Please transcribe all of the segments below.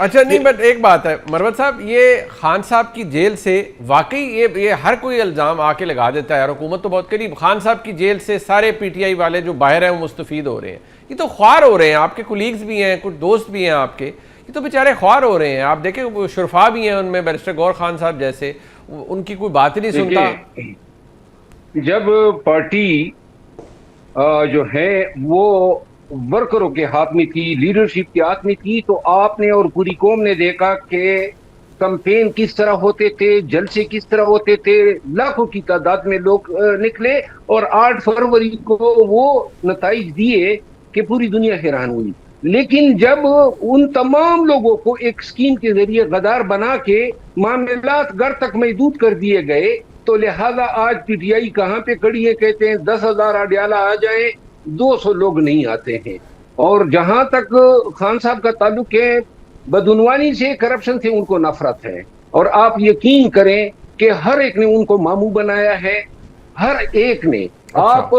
अच्छा नहीं, बट एक बात है मरवत साहब, ये खान साहब की जेल से वाकई ये हर कोई इल्ज़ाम आके लगा देता है यार, हुकूमत तो बहुत करीब, खान साहब की जेल से सारे पीटीआई वाले जो बाहर हैं वो मुस्तफ़ीद हो रहे हैं। ये तो ख्वार हो रहे हैं, आपके कुलीग्स भी हैं, कुछ दोस्त भी हैं आपके, ये तो बेचारे ख्वार हो रहे हैं। आप देखें शुरफा भी हैं उनमें, बैरिस्टर गौर खान साहब जैसे, उनकी कोई बात ही नहीं सुनता। जब पार्टी जो है वो वर्करों के हाथ में थी, लीडरशिप के हाथ में थी, तो आपने और पूरी कौम ने देखा कि कैंपेन किस तरह होते थे, जलसे किस तरह होते थे, लाखों की तादाद में लोग निकले और 8 फरवरी को वो नताइज दिए कि पूरी दुनिया हैरान हुई। लेकिन जब उन तमाम लोगों को एक स्कीम के जरिए गद्दार बना के मामलात घर तक महदूद कर दिए गए, तो लिहाजा आज पीटीआई कहाँ पे खड़ी है, कहते हैं 10,000 अडियाला आ जाए, 200 लोग नहीं आते हैं। और जहां तक खान साहब का ताल्लुक है, बदउनवानी से, करप्शन से उनको नफरत है। और आप यकीन करें कि हर एक ने उनको मामू बनाया है, हर एक ने। अच्छा। आप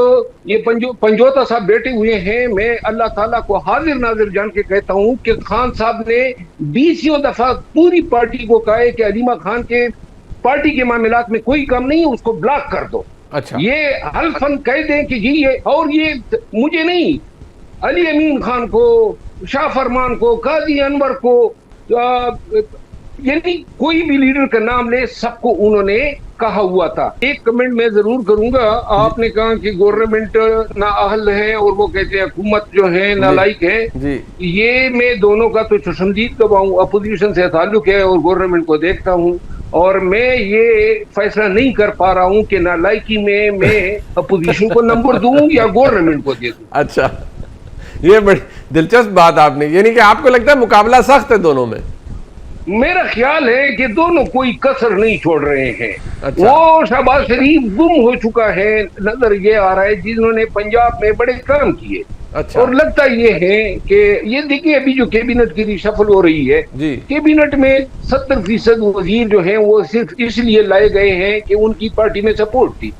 ये पंजोता साहब बैठे हुए हैं, मैं अल्लाह ताला को हाजिर नाजिर जान के कहता हूं कि खान साहब ने 20 दफा पूरी पार्टी को कहा है कि अलीमा खान के पार्टी के मामलात में कोई कम नहीं है, उसको ब्लॉक कर दो। अच्छा। ये हल्फन कह दें कि जी ये, और ये मुझे नहीं, अली अमीन खान को, शाह फरमान को, काजी अनवर को, यानी कोई भी लीडर का नाम ले, सबको उन्होंने कहा हुआ था। एक कमेंट मैं जरूर करूंगा, आपने कहा कि गवर्नमेंट ना अहल है और वो कहते हैं हुकूमत जो है नालायक है। ये मैं दोनों का तो चश्मदीद गवाह हूं, अपोजिशन से ताल्लुक है और गवर्नमेंट को देखता हूं, और मैं ये फैसला नहीं कर पा रहा हूं कि नालायकी में मैं अपोजिशन को नंबर दूं या गवर्नमेंट को दे दूं। अच्छा, ये बड़ी दिलचस्प बात आपने, यानी कि आपको लगता है मुकाबला सख्त है दोनों में? मेरा ख्याल है कि दोनों कोई कसर नहीं छोड़ रहे हैं। अच्छा। वो शहबाज शरीफ गुम हो चुका है, नजर ये आ रहा है, जिन्होंने पंजाब में बड़े काम किए। अच्छा। और लगता ये है कि ये देखिए अभी जो कैबिनेट की रिशफल हो रही है, कैबिनेट में 70% वजीर जो हैं वो सिर्फ इसलिए लाए गए हैं कि उनकी पार्टी में सपोर्ट थी।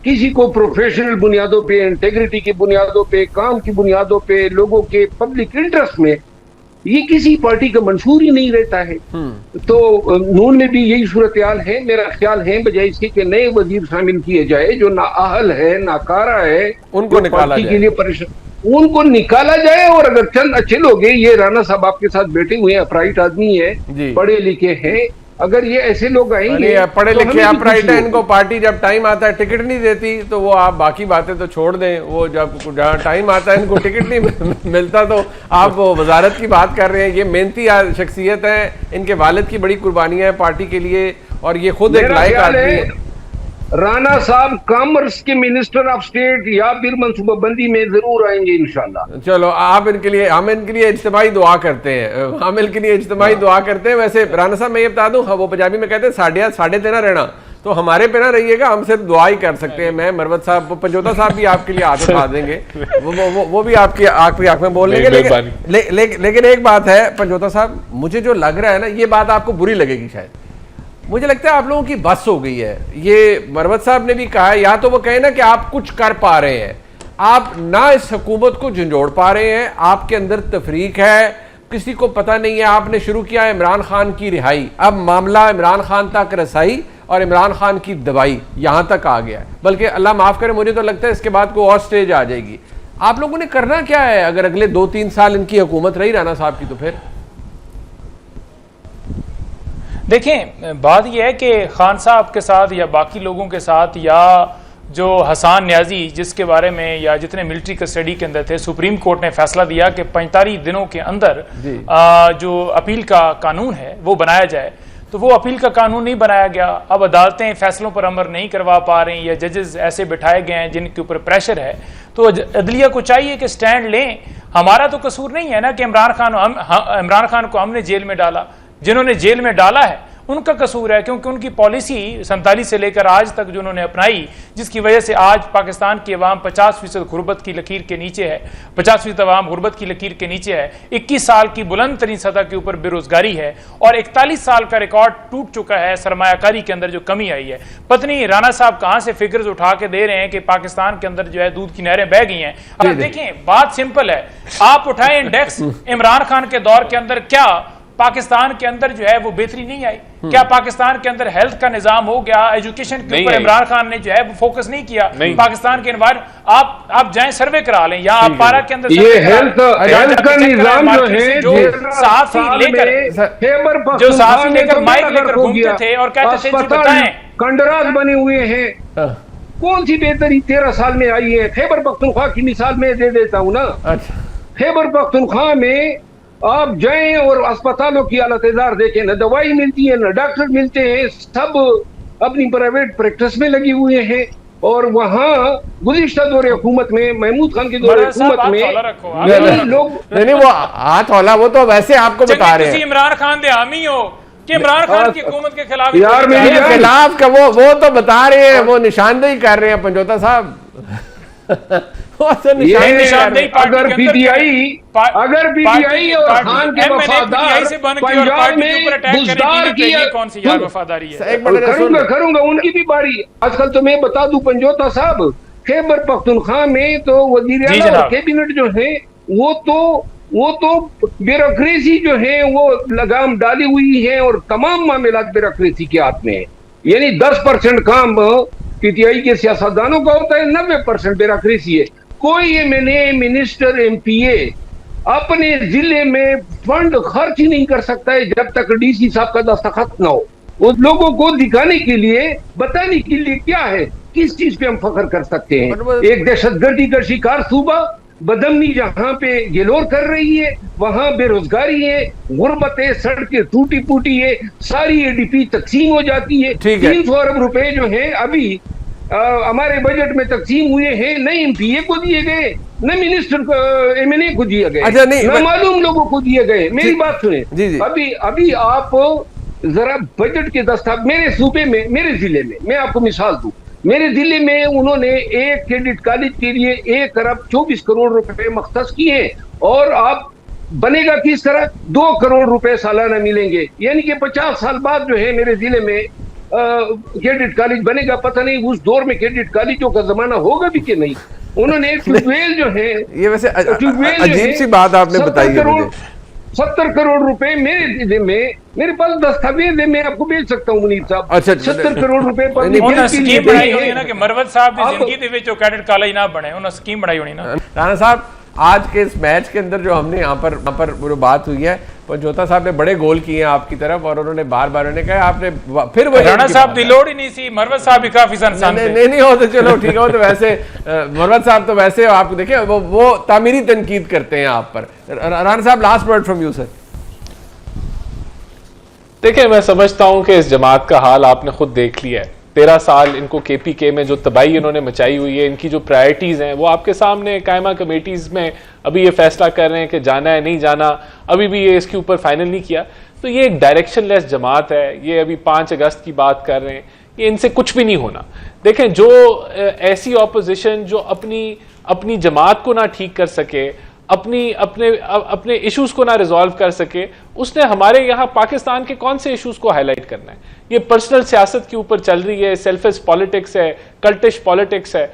किसी को प्रोफेशनल बुनियादों पे, इंटेग्रिटी की बुनियादों पे, काम की बुनियादों पे, लोगों के पब्लिक इंटरेस्ट में ये किसी पार्टी का मंशूर ही नहीं रहता है। तो नून में भी यही सूरत हाल है। मेरा ख्याल है बजाय इसके कि नए वजीर शामिल किए जाए जो ना अहल है ना कारा है, उनको निकाला जाए, के लिए परेशान, उनको निकाला जाए। और अगर चंद अच्छे लोग हैं, ये राणा साहब आपके साथ बैठे हुए हैं, अपराइट आदमी है, पढ़े लिखे हैं, अगर ये ऐसे लोग आएंगे, पढ़े लिखे अपराइट है, इनको पार्टी जब टाइम आता है टिकट नहीं देती, तो वो आप बाकी बातें तो छोड़ दें, वो जब जहाँ टाइम आता है इनको टिकट नहीं मिलता, तो आप वजारत की बात कर रहे हैं। ये मेहनती शख्सियत है, इनके वालिद की बड़ी कुर्बानियां हैं पार्टी के लिए, और ये खुद एक लायक आदमी है। राणा साहब कॉमर्स के मिनिस्टर ऑफ स्टेट या फिर मनसूबाबंदी में जरूर आएंगे इंशाल्लाह। चलो, आप इनके लिए, हम इनके लिए इज्तिमाई दुआ करते हैं, हम इनके लिए इज्तिमाई दुआ करते हैं। वैसे राणा साहब मैं ये बता दूं, वो पंजाबी में कहते हैं साढ़े तेना रहना, तो हमारे पे ना रहिएगा, हम सिर्फ दुआ ही कर सकते हैं। मैं मरवत साहब, पंजोता साहब भी आपके लिए हाथ उठा देंगे, वो भी आपकी आंख में बोल लेंगे। लेकिन एक बात है पंजोता साहब, मुझे जो लग रहा है ना, ये बात आपको बुरी लगेगी शायद, मुझे लगता है आप लोगों की बस हो गई है। ये मरवत साहब ने भी कहा है, या तो वो कहे ना कि आप कुछ कर पा रहे हैं, आप ना इस हुकूमत को झंझोड़ पा रहे हैं, आपके अंदर तफरीक है, किसी को पता नहीं है। आपने शुरू किया इमरान खान की रिहाई, अब मामला इमरान खान तक रसाई और इमरान खान की दवाई यहां तक आ गया है, बल्कि अल्लाह माफ करे, मुझे तो लगता है इसके बाद कोई और स्टेज आ जाएगी। आप लोगों ने करना क्या है अगर अगले 2-3 साल इनकी हुकूमत रही राणा साहब की? तो फिर देखें, बात यह है कि खान साहब के साथ या बाकी लोगों के साथ, या जो हसन न्याजी जिसके बारे में, या जितने मिलिट्री कस्टडी के अंदर थे, सुप्रीम कोर्ट ने फैसला दिया कि 45 दिनों के अंदर जो अपील का कानून है वो बनाया जाए, तो वो अपील का कानून नहीं बनाया गया। अब अदालतें फैसलों पर अमल नहीं करवा पा रही, या जजेस ऐसे बिठाए गए हैं जिनके ऊपर प्रेशर है, तो अदलिया को चाहिए कि स्टैंड लें। हमारा तो कसूर नहीं है ना कि इमरान खान को हमने जेल में डाला, जिन्होंने जेल में डाला है उनका कसूर है, क्योंकि उनकी पॉलिसी 47 से लेकर आज तक जो उन्होंने अपनाई, जिसकी वजह से आज पाकिस्तान की अवाम 50% गुर्बत की लकीर के नीचे है, 50% अवाम गुर्बत की लकीर के नीचे है, 21 साल की बुलंद तरीन सतह के ऊपर बेरोजगारी है, और 41 साल का रिकॉर्ड टूट चुका है सरमायाकारी के अंदर जो कमी आई है। पत्नी राणा साहब कहां से फिगर्स उठा के दे रहे हैं कि पाकिस्तान के अंदर जो है दूध की नहरें बह गई हैं। अब देखें, बात सिंपल है, आप उठाएं इंडेक्स, इमरान खान के दौर के अंदर क्या पाकिस्तान के अंदर जो है वो बेहतरी नहीं आई? क्या पाकिस्तान के अंदर हेल्थ का निजाम हो गया, एजुकेशन के ऊपर इमरान खान ने जो है वो फोकस नहीं किया? पाकिस्तान के एनवायरमेंट आप जाएं सर्वे करा लें, या आप पारा के अंदर ये हेल्थ का निजाम जो है जो सहाफी लेकर माइक लेकर घूमते थे और कहते थे जी बताएं, कंडराज बने हुए हैं, कौन सी बेहतरी 13 साल में आई है? खैबर पख्तूनख्वा की मिसाल मैं दे देता हूँ ना। खैबर पख्तूनख्वा में आप जाएं और अस्पतालों की हालत देखें, न दवाई मिलती है, न डॉक्टर मिलते हैं, सब अपनी प्राइवेट प्रैक्टिस में लगे हुए हैं। और वहाँ गुज़िश्ता दौरे हुकूमत में, महमूद खान के दौरे हुकूमत में लोग नहीं वो हाथ हौला, वो तो वैसे आपको बता रहे हैं इमरान खान दे हामी हो कि इमरान खान की हुकूमत के खिलाफ यार मेरे खिलाफ का वो तो बता रहे हैं, वो निशानदेही कर रहे हैं पंजोता साहब। अगर पीटीआई और खान के वफादार पंजाब में बुजदार की कौन सी यार वफादारी है? करूंगा उनकी भी बारी। आजकल तो मैं बता दूं पंजोता साहब, खैबर पख्तूनख्वा में तो वजीर आला और कैबिनेट जो है वो तो ब्यूरोक्रेसी जो है वो लगाम डाली हुई है और तमाम मामलात ब्यूरोक्रेसी के हाथ में है। यानी 10% काम पीटीआई के सियासतदानों का होता है, 90% ब्यूरोक्रेसी है। कोई एमएनए, मिनिस्टर, एमपीए अपने जिले में फंड खर्च ही नहीं कर सकता है जब तक डीसी साहब का दस्तखत ना हो। उस लोगों को दिखाने के लिए, बताने के लिए क्या है, किस चीज पे हम फख्र कर सकते हैं? एक दहशतगर्दी का शिकार सूबा, बदमनी जहां पे गेलोर कर रही है, वहां बेरोजगारी है, गुर्बत है, सड़कें टूटी फूटी है, सारी एडीपी तकसीम हो जाती है। 300 अरब रुपए जो है अभी हमारे बजट में तकसीम हुए हैं, न एमपीए को दिए गए, न मिनिस्टर एमएनए को दिए गए, न मालूम लोगों को दिए गए। मेरी बात सुने, अभी आप जरा बजट के दस्तावेज मेरे सूबे में, मेरे जिले में, मैं आपको मिसाल दूं, मेरे जिले में उन्होंने एक क्रेडिट कॉलेज के लिए 1 अरब 24 करोड़ रुपए मख्तस किए, और आप बनेगा किस तरह? 2 करोड़ रुपए सालाना मिलेंगे। यानी कि 50 साल बाद जो है मेरे जिले में क्रेडिट कॉलेज बनेगा। पता नहीं उस दौर में क्रेडिट कॉलेजों का जमाना होगा भी कि नहीं। उन्होंने एक ट्यूबवेल जो है, ये वैसे अजीब सी बात आपने बताई है मुझे। 70 करोड़ रुपए मेरे जिले में, मेरे पास दस्तावेज है, मैं आपको भेज सकता हूँ मुनीर साहब। अच्छा, 70 करोड़ रुपए पर स्कीम बनाई होनी ना कि मरवत साहब की जिंदगी दे विच क्रेडिट कॉलेज ना बने, उन्होंने स्कीम बनाई होनी ना। राणा साहब, आज के इस मैच के अंदर जो हमने यहाँ पर जो बात हुई है, पंजोता साहब ने बड़े गोल किए हैं आपकी तरफ, और उन्होंने बार बार उन्होंने कहा आपने फिर वही राणा साहब की लोड़ ही नहीं सी, मरवत साहब भी काफी संसान थे। नहीं हो तो चलो ठीक है, तो वैसे मरवत साहब तो वैसे आप देखिए वो तामीरी तनकीद करते हैं आप पर। राणा साहब, last word from you sir. देखिए, मैं समझता हूं कि इस जमात का हाल आपने खुद देख लिया है। 13 साल इनको केपीके में जो तबाही इन्होंने मचाई हुई है, इनकी जो प्रायोरिटीज हैं वो आपके सामने कायमा कमेटीज में अभी ये फैसला कर रहे हैं कि जाना है नहीं जाना, अभी भी ये इसके ऊपर फाइनल नहीं किया। तो ये एक डायरेक्शनलेस जमात है। ये अभी 5 अगस्त की बात कर रहे हैं, ये इनसे कुछ भी नहीं होना। देखें, जो ऐसी ऑपोजिशन जो अपनी जमात को ना ठीक कर सके, अपने इश्यूज को ना रिजॉल्व कर सके, उसने हमारे यहाँ पाकिस्तान के कौन से इश्यूज को हाईलाइट करना है? ये पर्सनल सियासत के ऊपर चल रही है, सेल्फिश पॉलिटिक्स है, कल्टिश पॉलिटिक्स है।